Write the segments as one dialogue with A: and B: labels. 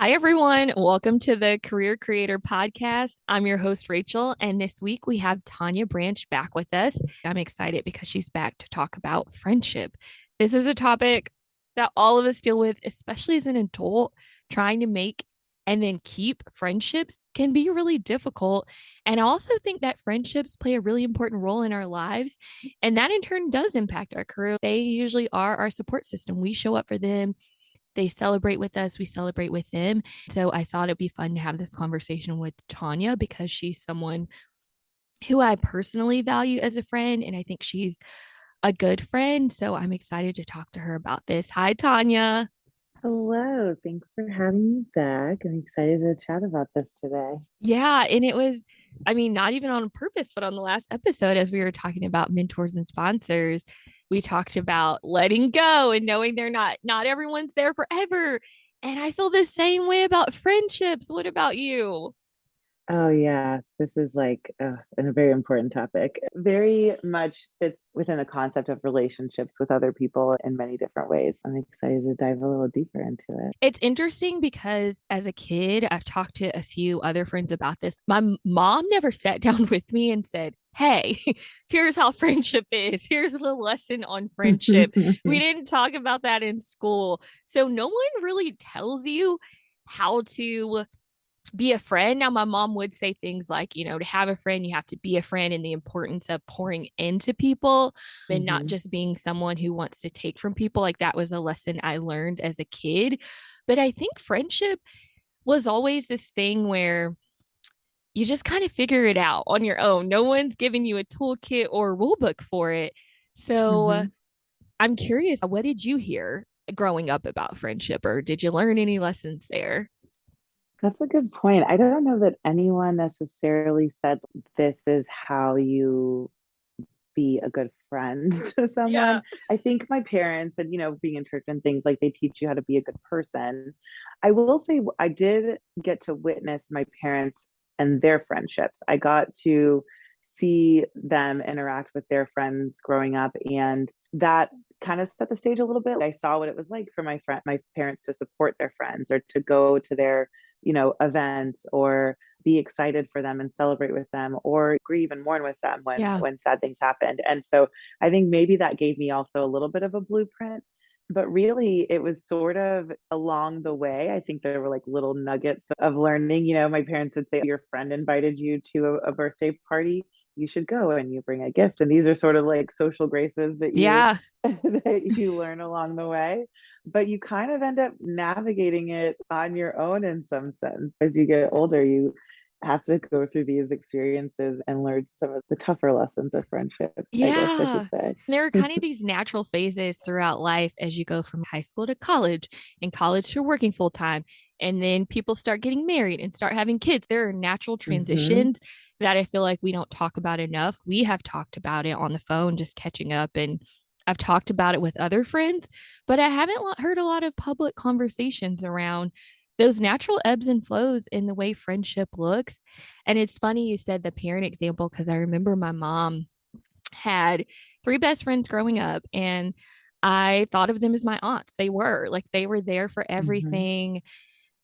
A: Hi, everyone. Welcome to the Career Creator Podcast. I'm your host, Rachel, and this week we have Tonia Branche back with us. I'm excited because she's back to talk about friendship. This is a topic that all of us deal with, especially as an adult. Trying to make and then keep friendships can be really difficult. And I also think that friendships play a really important role in our lives, and that in turn does impact our career. They usually are our support system. We show up for them, they celebrate with us, we celebrate with them. So I thought it'd be fun to have this conversation with Tonia because she's someone who I personally value as a friend, and I think she's a good friend. So I'm excited to talk to her about this. Hi, Tonia.
B: Hello, thanks for having me back. I'm excited to chat about this today.
A: Yeah, and it was, I mean, not even on purpose, but on the last episode, as we were talking about mentors and sponsors, we talked about letting go and knowing not everyone's there forever. And I feel the same way about friendships. What about you?
B: Oh, yeah, this is a very important topic. Very much fits within the concept of relationships with other people in many different ways. I'm excited to dive a little deeper into it.
A: It's interesting because as a kid, I've talked to a few other friends about this. My mom never sat down with me and said, "Hey, here's how friendship is. Here's a little lesson on friendship." We didn't talk about that in school. So no one really tells you how to be a friend. Now, my mom would say things like, to have a friend, you have to be a friend, and the importance of pouring into people and not
B: Hmm.
A: just being someone who wants to take from people. Like that was a lesson I learned as a kid. But I think friendship was always this thing where you just kind of figure it out on your own. No one's giving you a toolkit or a rule book for it. So
B: Hmm.
A: I'm curious, what did you hear growing up about friendship, or did you learn any lessons there?
B: That's a good point. I don't know that anyone necessarily said this is how you be a good friend to
A: Yeah.
B: someone. I think my parents and, being in church and things like they teach you how to be a good person. I will say I did get to witness my parents and their friendships. I got to see them interact with their friends growing up, and that kind of set the stage a little bit. I saw what it was like for my parents to support their friends or to go to their, events or be excited for them and celebrate with them or grieve and mourn with them when
A: Yeah.
B: sad things happened. And so I think maybe that gave me also a little bit of a blueprint, but really it was sort of along the way. I think there were like little nuggets of learning. My parents would say your friend invited you to a birthday party, you should go and you bring a gift. And these are sort of like social graces that you
A: Yeah.
B: that you learn along the way, but you kind of end up navigating it on your own in some sense. As you get older, you have to go through these experiences and learn some of the tougher lessons of friendship, I guess I should
A: Yeah.
B: say.
A: There are kind of these natural phases throughout life as you go from high school to college and college to working full time. And then people start getting married and start having kids. There are natural
B: Hmm.
A: transitions that I feel like we don't talk about enough. We have talked about it on the phone, just catching up, and I've talked about it with other friends, but I haven't heard a lot of public conversations around those natural ebbs and flows in the way friendship looks. And it's funny you said the parent example because I remember my mom had three best friends growing up, and I thought of them as my aunts. They were there for
B: Hmm.
A: everything.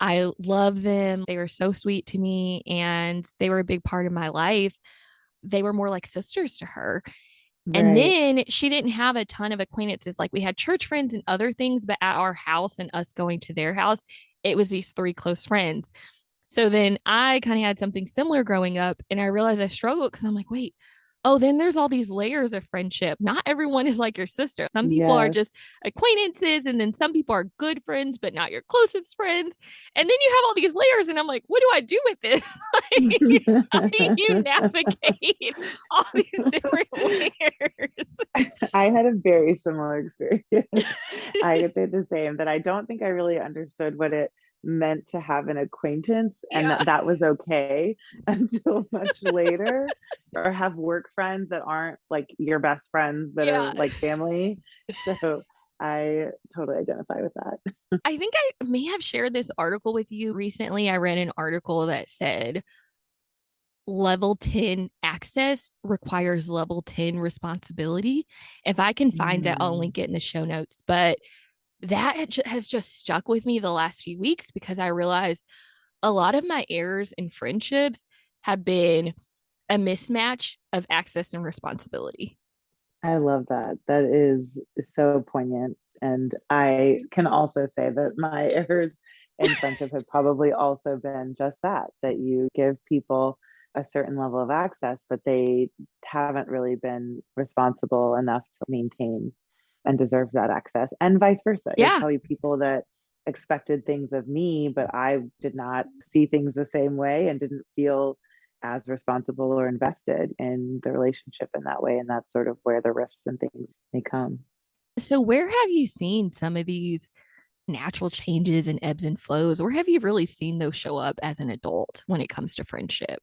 A: I love them. They were so sweet to me and they were a big part of my life. They were more like sisters to her. And
B: Right.
A: then she didn't have a ton of acquaintances. Like we had church friends and other things, but at our house and us going to their house, it was these three close friends. So then I kind of had something similar growing up, and I realized I struggled because I'm like, wait, oh, then there's all these layers of friendship. Not everyone is like your sister. Some people are
B: Yes.
A: just acquaintances, and then some people are good friends, but not your closest friends. And then you have all these layers, and I'm like, what do I do with this? Like, how do you navigate all these different layers?
B: I had a very similar experience. I could say the same, that I don't think I really understood what it meant to have an acquaintance and
A: Yeah.
B: that was okay until much later, or have work friends that aren't like your best friends that are
A: Yeah.
B: like family. So I totally identify with that.
A: I think I may have shared this article with you recently. I read an article that said level 10 access requires level 10 responsibility. If I can find it, I'll
B: Mm,
A: link it in the show notes. But That has just stuck with me the last few weeks because I realized a lot of my errors in friendships have been a mismatch of access and responsibility.
B: I love that. That is so poignant. And I can also say that my errors in friendship have probably also been just that, that you give people a certain level of access, but they haven't really been responsible enough to maintain and deserve that access, and vice versa. There's
A: Yeah.
B: probably people that expected things of me, but I did not see things the same way and didn't feel as responsible or invested in the relationship in that way. And that's sort of where the rifts and things may come.
A: So, where have you seen some of these natural changes and ebbs and flows, or have you really seen those show up as an adult when it comes to friendship?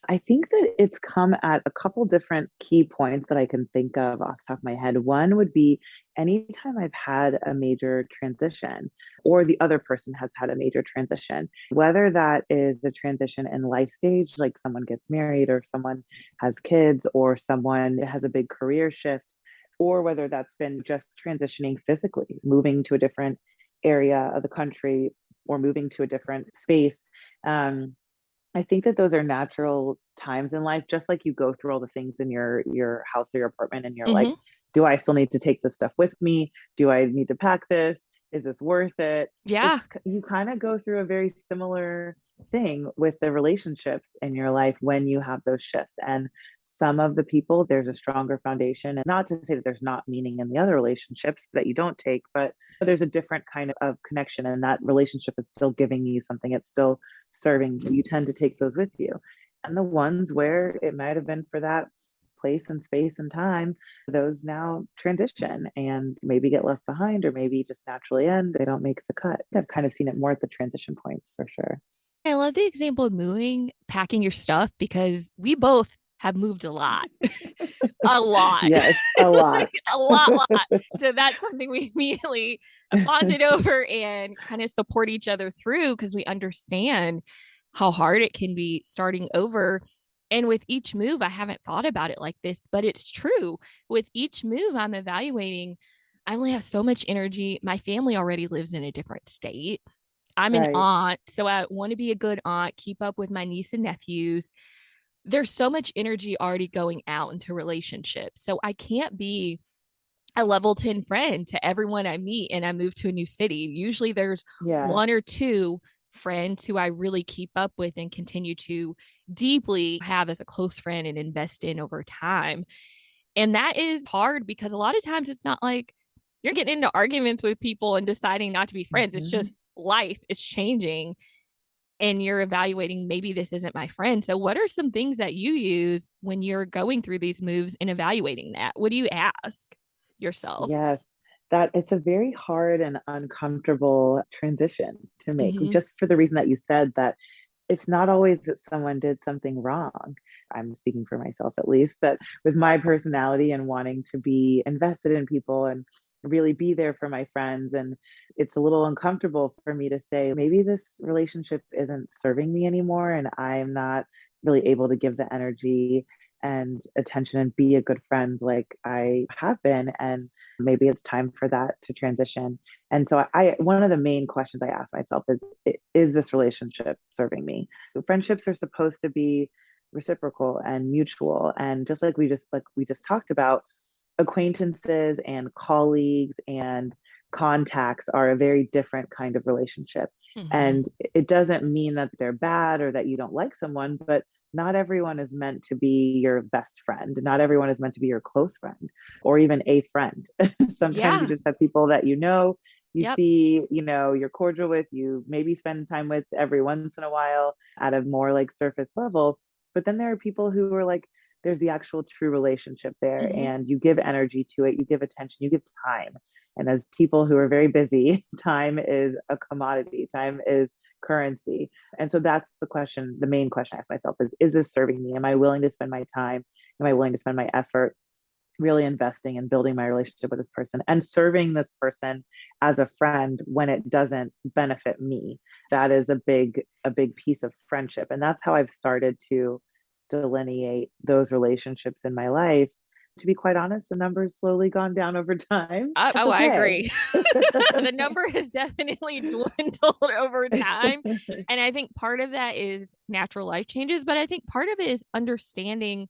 B: I think that it's come at a couple different key points that I can think of off the top of my head. One would be anytime I've had a major transition or the other person has had a major transition, whether that is the transition in life stage, like someone gets married or someone has kids or someone has a big career shift, or whether that's been just transitioning physically, moving to a different area of the country or moving to a different space. Um, I think that those are natural times in life, just like you go through all the things in your house or your apartment, and you're like,
A: Mm-hmm.
B: do I still need to take this stuff with me? Do I need to pack this? Is this worth it?
A: Yeah.
B: It's you kind of go through a very similar thing with the relationships in your life when you have those shifts. And some of the people, there's a stronger foundation. And not to say that there's not meaning in the other relationships that you don't take, but there's a different kind of connection, and that relationship is still giving you something. It's still serving you. You tend to take those with you. And the ones where it might have been for that place and space and time, those now transition and maybe get left behind or maybe just naturally end. They don't make the cut. I've kind of seen it more at the transition points for sure.
A: I love the example of moving, packing your stuff because we both have moved a lot, a lot,
B: Yes, a lot.
A: like lot. So that's something we immediately bonded over and kind of support each other through because we understand how hard it can be starting over. And with each move, I haven't thought about it like this, but it's true. With each move, I'm evaluating. I only have so much energy. My family already lives in a different state. I'm an
B: Right.
A: aunt, so I want to be a good aunt, keep up with my niece and nephews. There's so much energy already going out into relationships. So I can't be a level 10 friend to everyone I meet and I move to a new city. Usually there's
B: Yeah.
A: one or two friends who I really keep up with and continue to deeply have as a close friend and invest in over time. And that is hard because a lot of times it's not like you're getting into arguments with people and deciding not to be friends. It's
B: Mm-hmm.
A: just life is changing and you're evaluating maybe this isn't my friend. So, what are some things that you use when you're going through these moves and evaluating that? What do you ask yourself?
B: Yes, that it's a very hard and uncomfortable transition to make,
A: Mm-hmm.
B: just for the reason that you said that it's not always that someone did something wrong. I'm speaking for myself at least, but with my personality and wanting to be invested in people and really be there for my friends. And it's a little uncomfortable for me to say, maybe this relationship isn't serving me anymore. And I'm not really able to give the energy and attention and be a good friend like I have been. And maybe it's time for that to transition. And so one of the main questions I ask myself is this relationship serving me? Friendships are supposed to be reciprocal and mutual. And just like we just talked about, acquaintances and colleagues and contacts are a very different kind of relationship.
A: Mm-hmm.
B: And it doesn't mean that they're bad or that you don't like someone, but not everyone is meant to be your best friend. Not everyone is meant to be your close friend or even a friend. Sometimes you
A: Yeah.
B: just have people that you
A: Yep.
B: see, you're cordial with, you maybe spend time with every once in a while at a more like surface level. But then there are people who are like, there's the actual true relationship there,
A: Mm-hmm.
B: and you give energy to it, you give attention, you give time. And as people who are very busy, time is a commodity, time is currency. And so that's the question, the main question I ask myself is this serving me? Am I willing to spend my time? Am I willing to spend my effort really investing in building my relationship with this person and serving this person as a friend when it doesn't benefit me? That is a big piece of friendship. And that's how I've started to delineate those relationships in my life. To be quite honest, the number's slowly gone down over time. That's
A: I
B: okay.
A: agree. The number has definitely dwindled over time. And I think part of that is natural life changes, but I think part of it is understanding.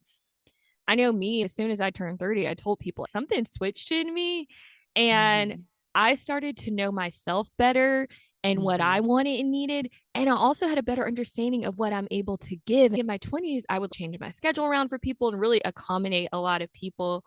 A: I know me, as soon as I turned 30, I told people something switched in me and
B: Mhm.
A: I started to know myself better and what I
B: Mhm.
A: wanted and needed. And I also had a better understanding of what I'm able to give. In my 20s, I would change my schedule around for people and really accommodate a lot of people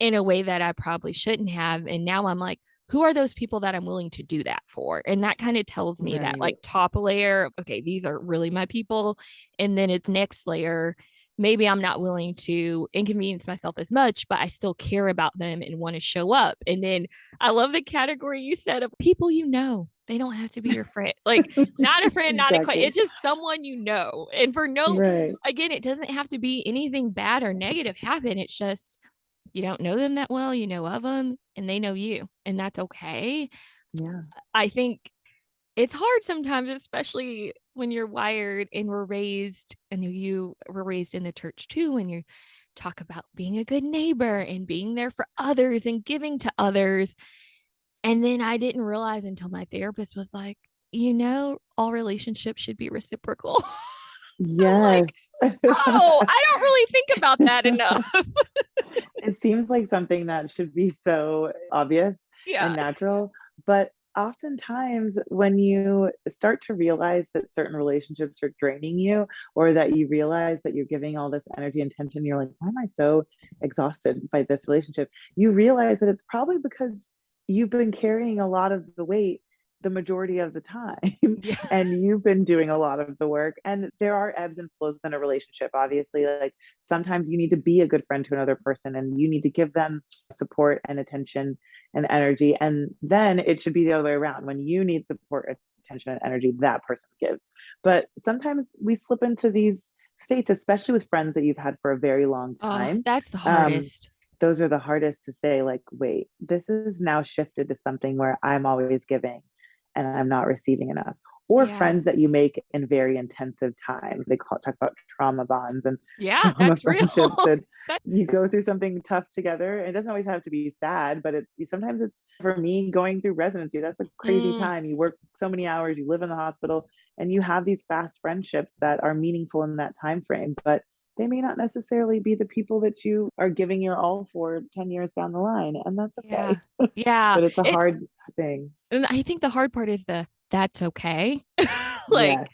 A: in a way that I probably shouldn't have. And now I'm like, who are those people that I'm willing to do that for? And that kind of tells me that like
B: Right.
A: top layer, okay, these are really my people. And then it's next layer. Maybe I'm not willing to inconvenience myself as much, but I still care about them and want to show up. And then I love the category you said of people you know. They don't have to be your friend. Like, not a friend, not a client.
B: Exactly.
A: It's just someone you know. And for no,
B: Right.
A: again, it doesn't have to be anything bad or negative happen. It's just you don't know them that well, you know of them, and they know you, and that's okay.
B: Yeah.
A: I think it's hard sometimes, especially when you're wired and we're raised, and you were raised in the church too, and you talk about being a good neighbor and being there for others and giving to others. And then I didn't realize until my therapist was like, all relationships should be reciprocal. I'm
B: Yes.
A: like, oh, I don't really think about that enough.
B: It seems like something that should be so obvious
A: Yeah.
B: and natural, but oftentimes when you start to realize that certain relationships are draining you, or that you realize that you're giving all this energy and attention, you're like, why am I so exhausted by this relationship? You realize that it's probably because you've been carrying a lot of the weight the majority of the time
A: Yeah.
B: and you've been doing a lot of the work, and there are ebbs and flows within a relationship, obviously. Like sometimes you need to be a good friend to another person and you need to give them support and attention and energy, and then it should be the other way around. When you need support, attention, and energy, that person gives. But sometimes we slip into these states, especially with friends that you've had for a very long
A: Oh,
B: time.
A: that's the
B: um,
A: hardest.
B: those are the hardest to say, like, wait, this is now shifted to something where I'm always giving and I'm not receiving enough. Or
A: Yeah.
B: friends that you make in very intensive times. Talk about trauma bonds and
A: Yeah,
B: trauma
A: that's real.
B: friendships, and
A: That
B: you go through something tough together. It doesn't always have to be sad, but sometimes it's, for me, going through residency. That's a crazy
A: mm,
B: time. You work so many hours, you live in the hospital, and you have these fast friendships that are meaningful in that time frame, but they may not necessarily be the people that you are giving your all for 10 years down the line, and that's
A: yeah.
B: okay.
A: Yeah.
B: But it's a
A: It's
B: hard thing.
A: and I think the hard part is the that's okay. Like
B: Yes.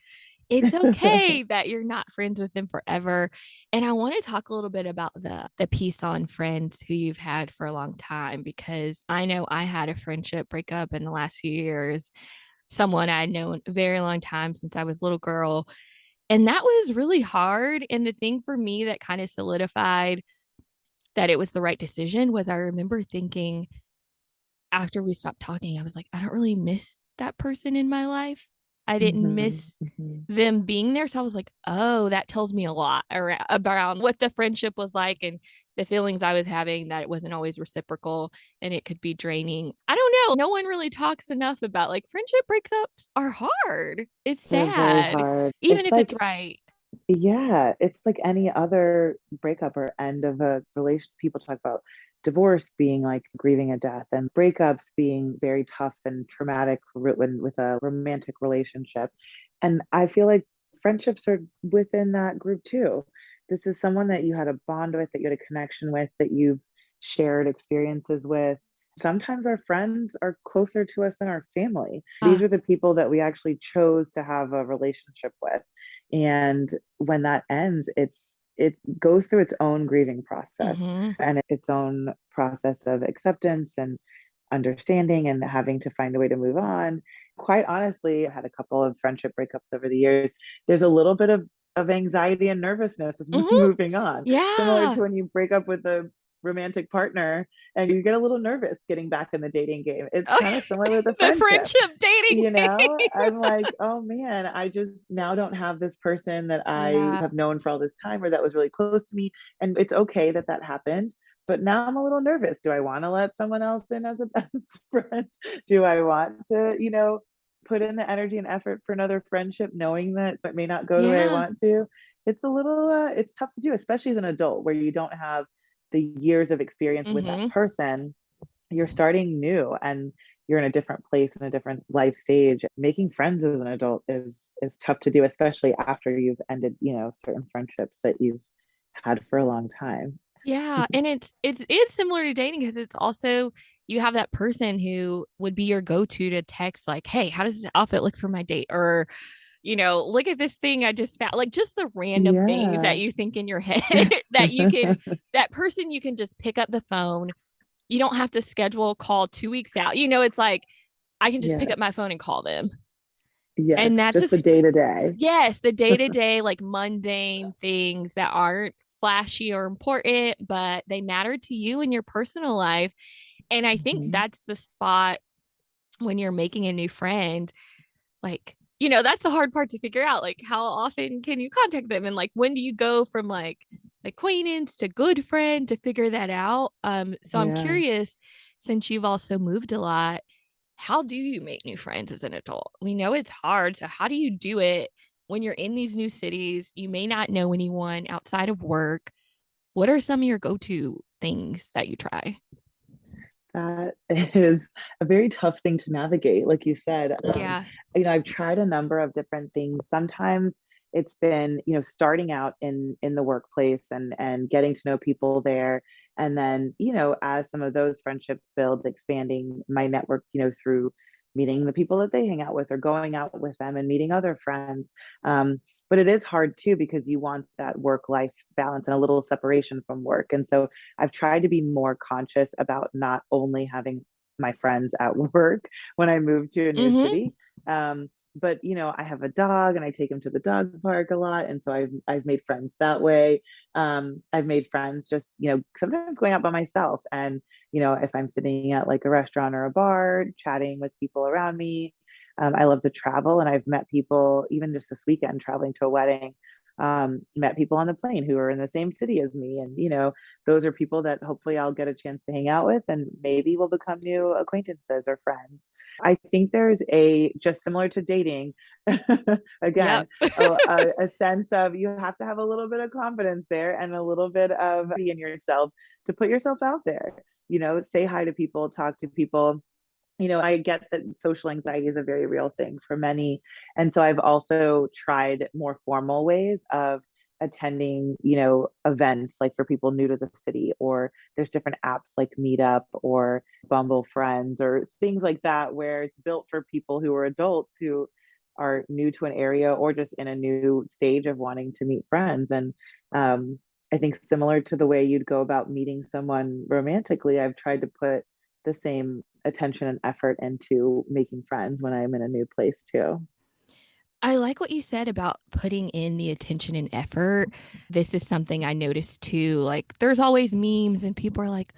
A: it's okay that you're not friends with them forever. And I want to talk a little bit about the piece on friends who you've had for a long time, because I know I had a friendship breakup in the last few years, someone I'd known a very long time since I was a little girl. And that was really hard. And the thing for me that kind of solidified that it was the right decision was I remember thinking after we stopped talking, I was like, I don't really miss that person in my life. I didn't
B: Mhm,
A: miss
B: mhm.
A: them being there. So I was like, oh, that tells me a lot about what the friendship was like and the feelings I was having, that it wasn't always reciprocal and it could be draining. I don't know. No one really talks enough about like friendship breakups are hard. It's
B: They're very
A: sad,
B: hard.
A: even
B: It's
A: if it's
B: like,
A: right.
B: yeah, it's like any other breakup or end of a relation. People talk about divorce being like grieving a death, and breakups being very tough and traumatic with a romantic relationship. And I feel like friendships are within that group too. This is someone that you had a bond with, that you had a connection with, that you've shared experiences with. Sometimes our friends are closer to us than our family. These
A: Uh,
B: are the people that we actually chose to have a relationship with. And when that ends, it goes through its own grieving process
A: mm-hmm.
B: and its own process of acceptance and understanding and having to find a way to move on. Quite honestly, I had a couple of friendship breakups over the years. There's a little bit of anxiety and nervousness of
A: Mm-hmm.
B: moving on, similar
A: Yeah.
B: to when you break up with a romantic partner and you get a little nervous getting back in the dating game. It's
A: Oh,
B: kind of similar with a
A: the
B: friendship.
A: friendship dating game.
B: I'm like, oh man, I just now don't have this person that I
A: Yeah.
B: have known for all this time, or that was really close to me. And it's okay that that happened. But now I'm a little nervous. Do I want to let someone else in as a best friend? Do I want to, put in the energy and effort for another friendship, knowing that it may not go the way I
A: Yeah.
B: want to? It's a little, it's tough to do, especially as an adult where you don't have the years of experience with that
A: Mm-hmm.
B: person, you're starting new and you're in a different place in a different life stage. Making friends as an adult is tough to do, especially after you've ended, certain friendships that you've had for a long time.
A: Yeah, and it's similar to dating because it's also you have that person who would be your go-to to text like, "Hey, how does this outfit look for my date?" Or, look at this thing I just found. Like just the random things that
B: Yeah.
A: you think in your head that you can that person you can just pick up the phone. You don't have to schedule a call 2 weeks out. It's like I can just pick
B: Yes.
A: up my phone and call them.
B: Yes.
A: And that's a
B: Just the day to day.
A: yes, the day-to-day like mundane things that aren't flashy or important, but they matter to you in your personal life. And I think
B: Mhm.
A: that's the spot when you're making a new friend, like, that's the hard part to figure out. Like, how often can you contact them? And like, when do you go from like acquaintance to good friend to figure that out? So I'm
B: Yeah.
A: curious, since you've also moved a lot, how do you make new friends as an adult? We know it's hard. So, how do you do it when you're in these new cities? You may not know anyone outside of work. What are some of your go to things that you try?
B: That is a very tough thing to navigate, like you said.
A: Yeah.
B: I've tried a number of different things. Sometimes it's been, starting out in the workplace and getting to know people there, and then, as some of those friendships build, expanding my network, through meeting the people that they hang out with or going out with them and meeting other friends. But it is hard too because you want that work life balance and a little separation from work. And so I've tried to be more conscious about not only having my friends at work when I move to a new
A: Mm-hmm.
B: city. But I have a dog and I take him to the dog park a lot, and so I've made friends that way. I've made friends just sometimes going out by myself, and if I'm sitting at like a restaurant or a bar, chatting with people around me. I love to travel, and I've met people even just this weekend traveling to a wedding. Met people on the plane who are in the same city as me, and those are people that hopefully I'll get a chance to hang out with and maybe we'll become new acquaintances or friends. I think there's just similar to dating,
A: Yep.
B: again, a sense of you have to have a little bit of confidence there and a little bit of in yourself to put yourself out there. Say hi to people, talk to people. I get that social anxiety is a very real thing for many. And so I've also tried more formal ways of attending, events like for people new to the city, or there's different apps like Meetup or Bumble Friends or things like that, where it's built for people who are adults who are new to an area or just in a new stage of wanting to meet friends. And I think similar to the way you'd go about meeting someone romantically, I've tried to put the same attention and effort into making friends when I'm in a new place too.
A: I like what you said about putting in the attention and effort. This is something I noticed too. Like, there's always memes, and people are like,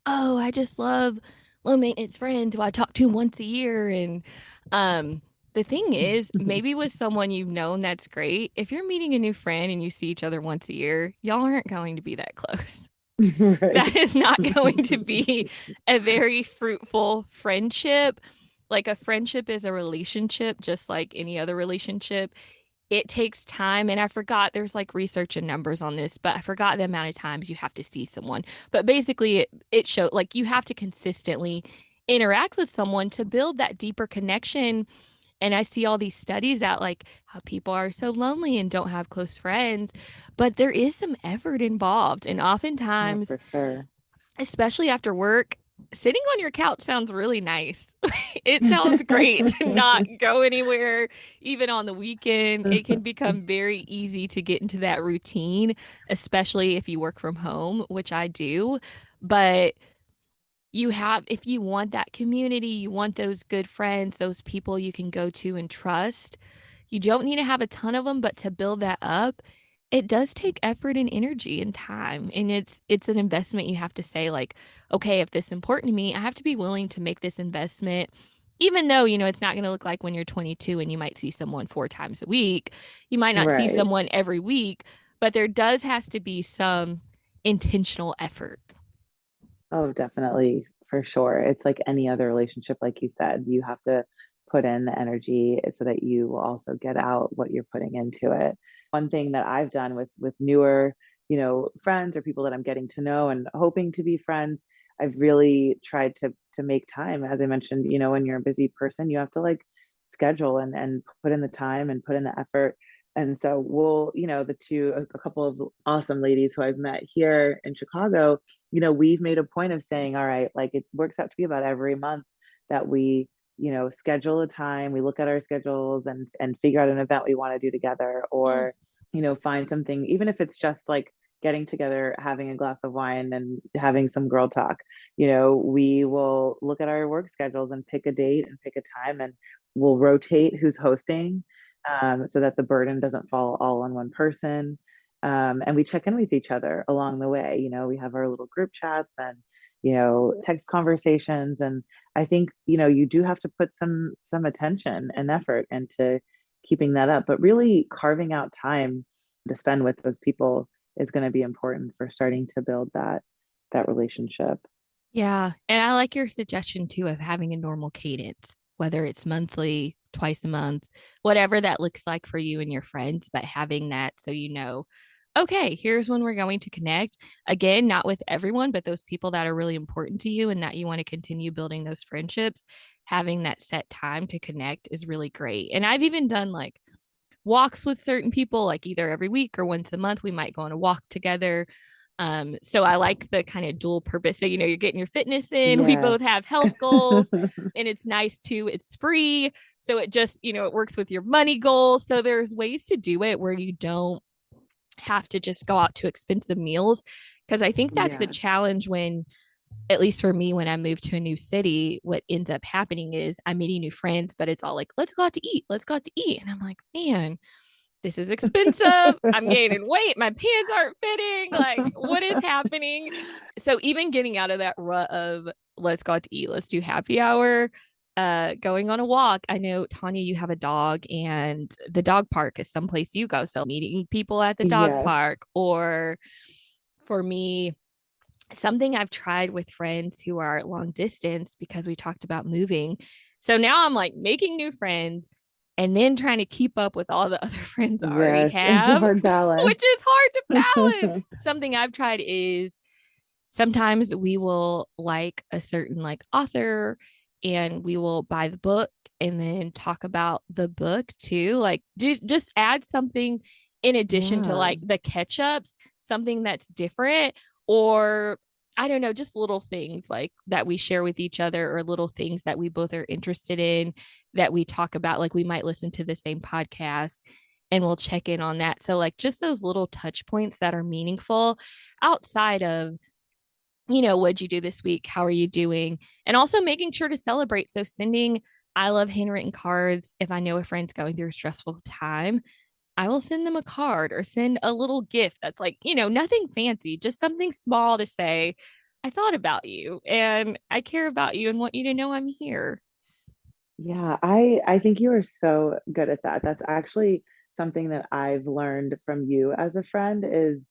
A: oh, I just love low maintenance friends who I talk to once a year. And the thing is, maybe with someone you've known, that's great. If you're meeting a new friend and you see each other once a year, y'all aren't going to be that close. That
B: Right.
A: is not going to be a very fruitful friendship. Like a friendship is a relationship, just like any other relationship. It takes time. And I forgot there's like research and numbers on this, but I forgot the amount of times you have to see someone. But basically, it showed like you have to consistently interact with someone to build that deeper connection. And I see all these studies out like how people are so lonely and don't have close friends, but there is some effort involved. And
B: Oh,
A: oftentimes,
B: for sure.
A: especially after work, sitting on your couch sounds really nice. It sounds great to not go anywhere, even on the weekend. It can become very easy to get into that routine, especially if you work from home, which I do. But if you want that community, you want those good friends, those people you can go to and trust. You don't need to have a ton of them, but to build that up, it does take effort and energy and time. And it's an investment you have to say like, okay, if this is important to me, I have to be willing to make this investment. Even though, it's not going to look like when you're 22 and you might see someone 4 times a week. You might not see
B: Right.
A: someone every week, but there does has to be some intentional effort.
B: Oh, definitely, for sure. It's like any other relationship, like you said, you have to put in the energy so that you will also get out what you're putting into it. One thing that I've done with newer friends or people that I'm getting to know and hoping to be friends, I've really tried to make time. As I mentioned, when you're a busy person, you have to like schedule and put in the time and put in the effort. And so a couple of awesome ladies who I've met here in Chicago, we've made a point of saying, all right, like it works out to be about every month that we, schedule a time, we look at our schedules and figure out an event we want to do together,
A: Mm,
B: or, find something, even if it's just like getting together, having a glass of wine and having some girl talk. We will look at our work schedules and pick a date and pick a time, and we'll rotate who's hosting, so that the burden doesn't fall all on one person. And we check in with each other along the way. We have our little group chats and text conversations, and I think you do have to put some attention and effort into keeping that up, but really carving out time to spend with those people is going to be important for starting to build that relationship.
A: yeah. And I like your suggestion too of having a normal cadence, whether it's monthly, twice a month, whatever that looks like for you and your friends, but having that so okay, here's when we're going to connect. Again, not with everyone, but those people that are really important to you and that you want to continue building those friendships. Having that set time to connect is really great. And I've even done like walks with certain people, like either every week or once a month. We might go on a walk together. So I like the kind of dual purpose. So, you're getting your fitness in. We
B: Yeah.
A: both have health goals, and it's nice too. It's free. So it just, it works with your money goals. So there's ways to do it where you don't have to just go out to expensive meals. Cause I think that's the
B: Yes.
A: challenge when, at least for me, when I move to a new city, what ends up happening is I'm meeting new friends, but it's all like, let's go out to eat. Let's go out to eat. And I'm like, man, this is expensive. I'm gaining weight. My pants aren't fitting. Like, what is happening? So, even getting out of that rut of let's go out to eat, let's do happy hour, going on a walk. I know, Tanya, you have a dog, and the dog park is someplace you go. So, meeting people at the dog
B: Yes.
A: park, or for me, something I've tried with friends who are long distance because we talked about moving. So now I'm like making new friends and then trying to keep up with all the other friends I already
B: Yes. It's a
A: have,
B: hard balance.
A: which is hard to balance. Something I've tried is sometimes we will like a certain like author and we will buy the book and then talk about the book too. Like just add something in addition to
B: Yeah.
A: like the catch ups, something that's different, or I don't know, just little things like that we share with each other, or little things that we both are interested in that we talk about. Like we might listen to the same podcast and we'll check in on that. So, like, just those little touch points that are meaningful outside of, what'd you do this week? How are you doing? And also making sure to celebrate. So, sending I love handwritten cards. If I know a friend's going through a stressful time, I will send them a card or send a little gift that's like, nothing fancy, just something small to say, I thought about you and I care about you and want you to know I'm here.
B: Yeah, I think you are so good at that. That's actually something that I've learned from you as a friend is,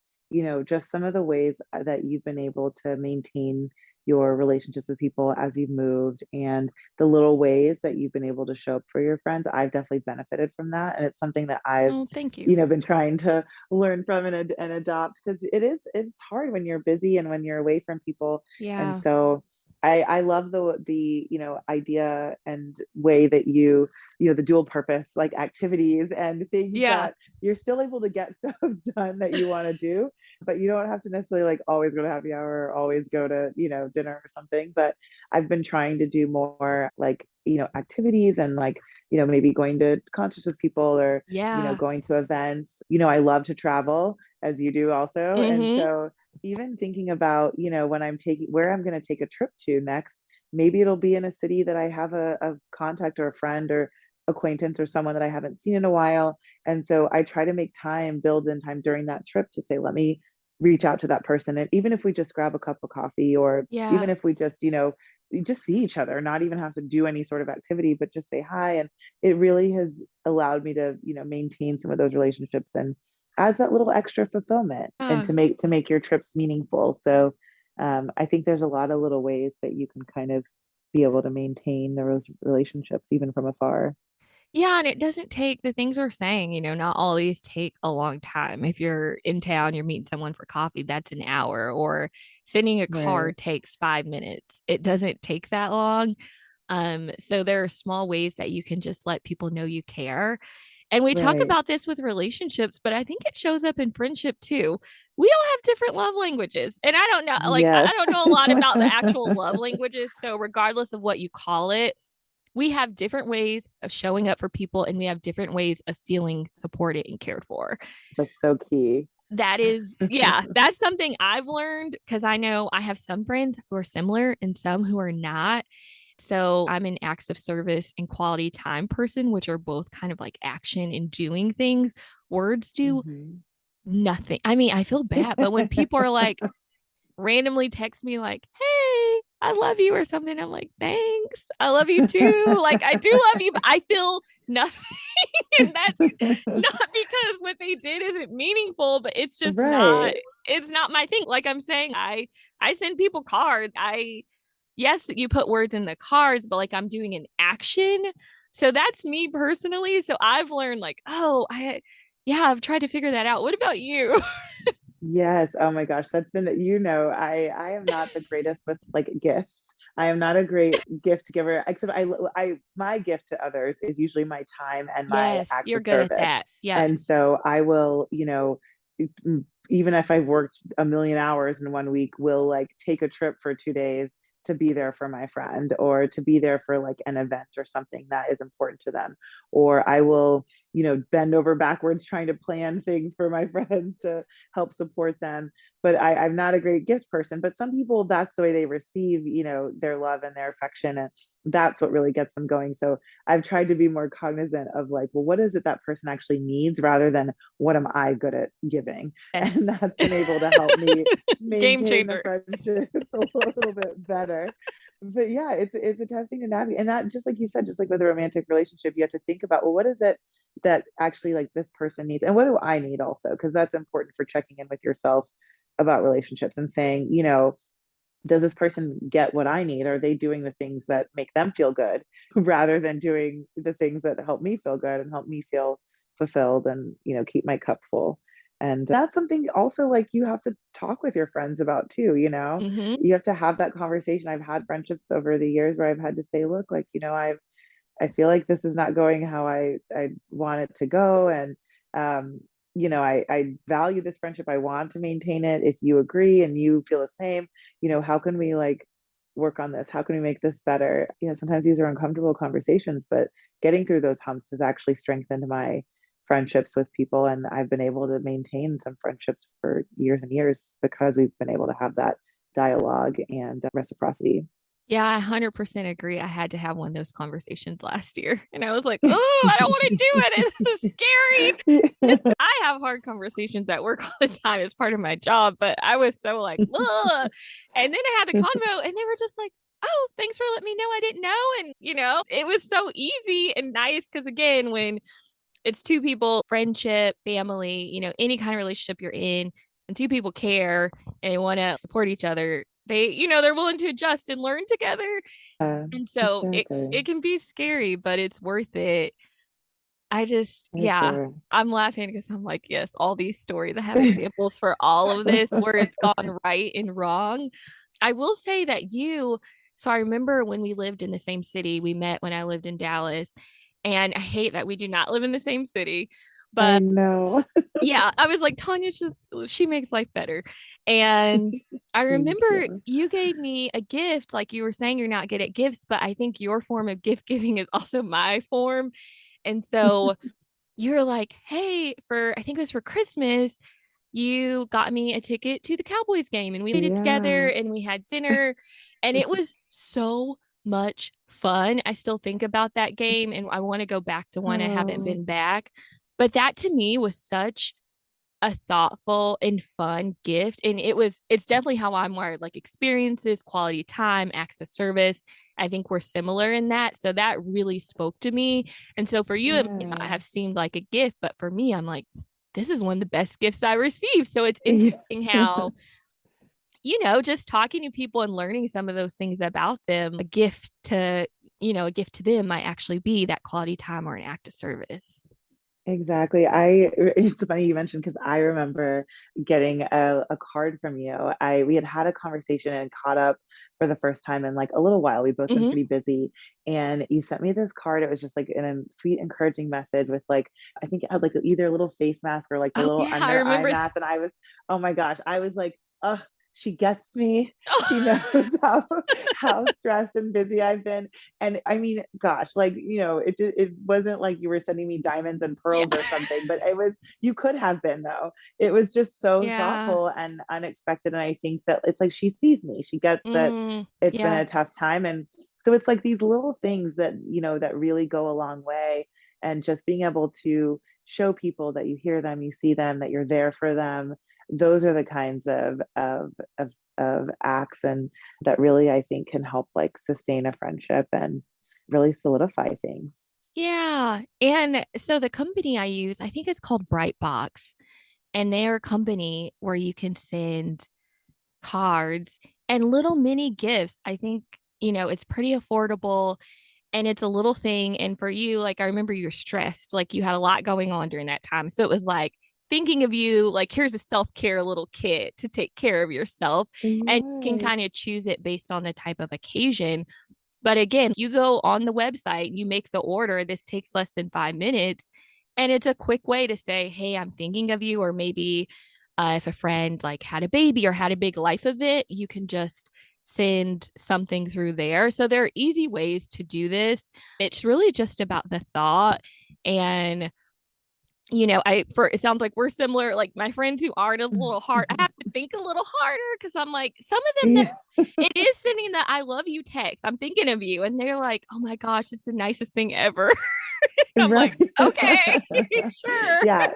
B: just some of the ways that you've been able to maintain your relationships with people as you've moved, and the little ways that you've been able to show up for your friends. I've definitely benefited from that, and it's something that I've,
A: Oh, thank you.
B: been trying to learn from and adopt, because it's hard when you're busy and when you're away from people. And
A: Yeah.
B: so I love the idea and way that the dual purpose like activities and things
A: Yeah.
B: that you're still able to get stuff done that you want to do, but you don't have to necessarily like always go to happy hour or always go to dinner or something. But I've been trying to do more like activities, and like maybe going to concerts with people, or
A: Yeah.
B: going to events. I love to travel as you do also, and
A: Mm-hmm.
B: so even thinking about, when I'm taking where I'm going to take a trip to next, maybe it'll be in a city that I have a contact or a friend or acquaintance or someone that I haven't seen in a while. And so I try to make time, build in time during that trip to say, let me reach out to that person. And even if we just grab a cup of coffee, or
A: Yeah.
B: even if we just see each other, not even have to do any sort of activity, but just say hi. And it really has allowed me to, maintain some of those relationships, and adds that little extra fulfillment, and
A: Uh,
B: to make your trips meaningful. So I think there's a lot of little ways that you can kind of be able to maintain those relationships even from afar.
A: Yeah, and it doesn't take the things we're saying, not all these take a long time. If you're in town, you're meeting someone for coffee, that's an hour, or sending a
B: Right.
A: card takes 5 minutes. It doesn't take that long. So there are small ways that you can just let people know you care. And we talk
B: Right.
A: about this with relationships, but I think it shows up in friendship too. We all have different love languages. And I don't know, like, I
B: Yes.
A: don't know a lot about the actual love languages. So, regardless of what you call it, we have different ways of showing up for people and we have different ways of feeling supported and cared for.
B: That's so key.
A: That is, yeah, that's something I've learned because I know I have some friends who are similar and some who are not. So I'm an acts of service and quality time person, which are both kind of like action and doing things. Words do
B: Mhm.
A: nothing. I mean, I feel bad, but when people are like, randomly text me like, "Hey, I love you" or something. I'm like, "Thanks. I love you too." Like I do love you, but I feel nothing. And that's not because what they did isn't meaningful, but it's just not
B: Right.
A: it's not my thing. Like I'm saying, I send people cards. I Yes, you put words in the cards, but like I'm doing an action. So that's me personally. So I've learned like, oh, yeah, I've tried to figure that out. What about you?
B: Yes. Oh my gosh. That's been, I am not the greatest with like gifts. I am not a great gift giver, except my gift to others is usually my time and my
A: Yes,
B: acts
A: you're
B: of
A: good at
B: service.
A: that. Yep.
B: And so I will, even if I've worked a million hours in one week, will like take a trip for 2 days to be there for my friend or to be there for like an event or something that is important to them. Or I will, bend over backwards trying to plan things for my friends to help support them. But I'm not a great gift person. But some people, that's the way they receive, their love and their affection. And that's what really gets them going. So I've tried to be more cognizant of like, well, what is it that person actually needs rather than what am I good at giving? And
A: Yes.
B: that's been able to help me
A: Game
B: maintain the
A: changer.
B: friendships a little bit better. But yeah, it's a tough thing to navigate. And that, just like you said, just like with a romantic relationship, you have to think about, well, what is it that actually like this person needs and what do I need also, because that's important for checking in with yourself about relationships and saying, does this person get what I need? Are they doing the things that make them feel good rather than doing the things that help me feel good and help me feel fulfilled and, keep my cup full? And that's something also like you have to talk with your friends about too,
A: Hmm.
B: you have to have that conversation. I've had friendships over the years where I've had to say, look, like, I feel like this is not going how I want it to go. And, I value this friendship. I want to maintain it. If you agree and you feel the same, how can we like work on this? How can we make this better? Sometimes these are uncomfortable conversations, but getting through those humps has actually strengthened my friendships with people. And I've been able to maintain some friendships for years and years because we've been able to have that dialogue and reciprocity.
A: Yeah, I 100% agree. I had to have one of those conversations last year. And I was like, oh, I don't want to do it. This is scary. I have hard conversations at work all the time. It's part of my job. But I was so like, ugh. And then I had the convo and they were just like, oh, thanks for letting me know I didn't know. And, it was so easy and nice because, again, when it's two people, friendship, family, any kind of relationship you're in, and two people care and they want to support each other, they're willing to adjust and learn together. And so it
B: Exactly.
A: can be scary, but it's worth it.
B: For
A: Yeah,
B: sure.
A: I'm laughing because I'm like, yes, all these stories, I have examples for all of this where it's gone right and wrong. I will say that so I remember when we lived in the same city, we met when I lived in Dallas, and I hate that we do not live in the same city,
B: I
A: but
B: know.
A: yeah, I was like, she makes life better. And I
B: Thank
A: remember
B: you.
A: you gave me a gift, like you were saying, you're not good at gifts, but I think your form of gift giving is also my form. And so you're like, hey, I think it was for Christmas, you got me a ticket to the Cowboys game and we did it together
B: Yeah.
A: and we had dinner and it was so much fun. I still think about that game and I want to go back to one. I haven't
B: Oh,
A: been back. But that to me was such a thoughtful and fun gift. And it's definitely how I'm wired, like experiences, quality time, acts of service. I think we're similar in that. So that really spoke to me. And so for you, it might not
B: yeah.
A: have seemed like a gift, but for me, I'm like, this is one of the best gifts I received. So it's
B: Yeah.
A: interesting how, just talking to people and learning some of those things about them, a gift to, a gift to them might actually be that quality time or an act of service.
B: Exactly. It's funny you mentioned because I remember getting a card from you. We had had a conversation and caught up for the first time in like a little while. We've both been
A: Hmm.
B: pretty busy. And you sent me this card. It was just like in a sweet, encouraging message with like, I think it had like either a little face mask or like the
A: Oh
B: little
A: yeah, I
B: under eye
A: remember.
B: mask. And I was, oh my gosh, I was like, oh, she gets me. She knows
A: Oh,
B: how stressed and busy I've been. And I mean, gosh, like, it wasn't like you were sending me diamonds and
A: yeah.
B: pearls or something, but you could have been though. It was just so
A: Yeah.
B: thoughtful and unexpected. And I think that it's like she sees me, she gets that it's been
A: Yeah.
B: a tough time. And so it's like these little things that, that really go a long way. And just being able to show people that you hear them, you see them, that you're there for them. Those are the kinds of acts and that really I think can help like sustain a friendship and really solidify things.
A: Yeah. And so the company I use, I think it's called Brightbox, and they're a company where you can send cards and little mini gifts. I think, it's pretty affordable and it's a little thing. And for you, like, I remember you were stressed, like, you had a lot going on during that time. So it was like, thinking of you, like, here's a self care little kit to take care of yourself. And you can
B: Yes.
A: kind of choose it based on the type of occasion. But again, you go on the website, you make the order. This takes less than 5 minutes. And it's a quick way to say, hey, I'm thinking of you. Or maybe if a friend like had a baby or had a big life event, you can just send something through there. So there are easy ways to do this. It's really just about the thought. And it sounds like we're similar. Like my friends who aren't a little hard, I have to think a little harder because I'm like, some of them that
B: Yeah.
A: it is sending that I love you text. I'm thinking of you. And they're like, oh my gosh, it's the nicest thing ever. I'm like,
B: Right.
A: okay, sure.
B: Yeah.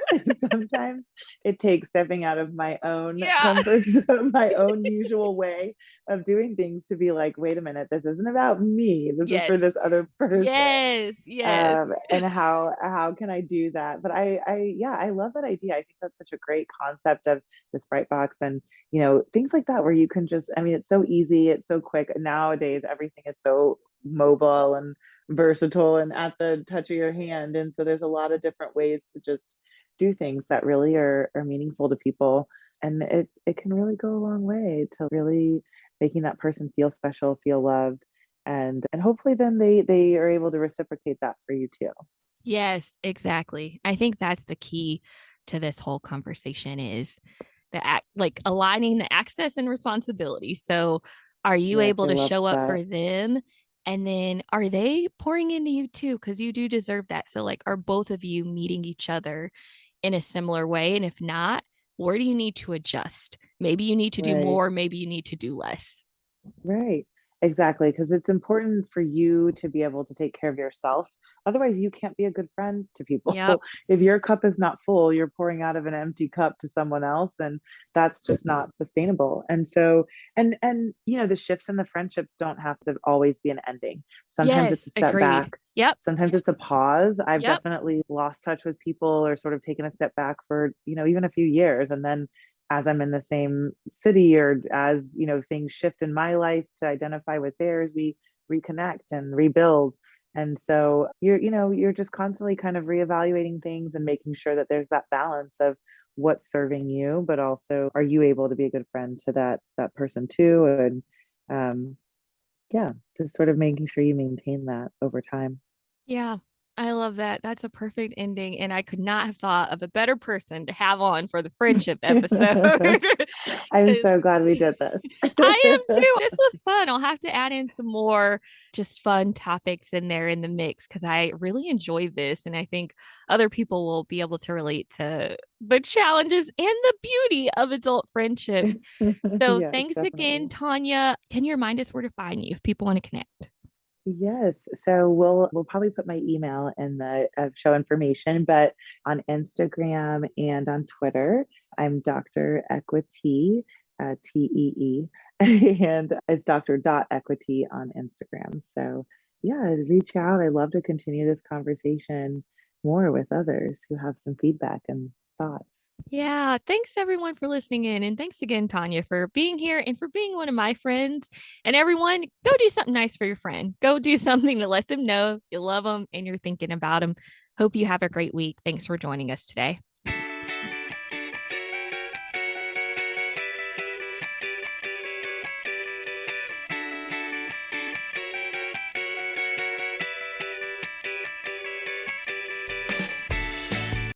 B: Sometimes it takes stepping out of my own
A: Yeah.
B: comfort zone, my own usual way of doing things to be like, wait a minute, this isn't about me. This is for
A: Yes.
B: this other person.
A: Yes. Yes.
B: And how can I do that? But yeah, I love that idea. I think that's such a great concept of this bright box and things like that where you can just, I mean, it's so easy, it's so quick. Nowadays, everything is so mobile and versatile and at the touch of your hand. And so there's a lot of different ways to just do things that really are meaningful to people. And it can really go a long way to really making that person feel special, feel loved and hopefully then they are able to reciprocate that for you too.
A: Yes, exactly. I think that's the key to this whole conversation is the act, like aligning the access and responsibility. So, are you
B: Yes,
A: able
B: I
A: to
B: love
A: show up
B: that.
A: for them? And then are they pouring into you too? Because you do deserve that. So, like, are both of you meeting each other in a similar way? And if not, where do you need to adjust? Maybe you need to do
B: Right.
A: more, maybe you need to do less.
B: Right. Exactly. Because it's important for you to be able to take care of yourself. Otherwise, you can't be a good friend to people.
A: Yep.
B: If your cup is not full, you're pouring out of an empty cup to someone else, and that's just not sustainable. And so, and the shifts in the friendships don't have to always be an ending. Sometimes it's
A: Yes.
B: a step
A: Agreed.
B: back.
A: Yep.
B: Sometimes it's a pause. I've
A: Yep.
B: definitely lost touch with people or sort of taken a step back for, even a few years. And then as I'm in the same city or as things shift in my life to identify with theirs, we reconnect and rebuild. And so you're just constantly kind of reevaluating things and making sure that there's that balance of what's serving you, but also are you able to be a good friend to that person too? And yeah, just sort of making sure you maintain that over time.
A: Yeah, I love that. That's a perfect ending. And I could not have thought of a better person to have on for the friendship episode.
B: I'm
A: 'Cause
B: so glad we did
A: I am
B: this.
A: too. This was fun. I'll have to add in some more just fun topics in there in the mix because I really enjoyed this. And I think other people will be able to relate to the challenges and the beauty of adult friendships. So
B: Yes,
A: thanks again,
B: definitely.
A: Tanya. Can you remind us where to find you if people want to connect?
B: Yes. So we'll probably put my email in the show information, but on Instagram and on Twitter, I'm Dr. Equity, TEE, and it's Dr. Equity on Instagram. So yeah, reach out. I love to continue this conversation more with others who have some feedback and thoughts.
A: Yeah. Thanks everyone for listening in. And thanks again, Tonya, for being here and for being one of my friends. And everyone, go do something nice for your friend. Go do something to let them know you love them and you're thinking about them. Hope you have a great week. Thanks for joining us today.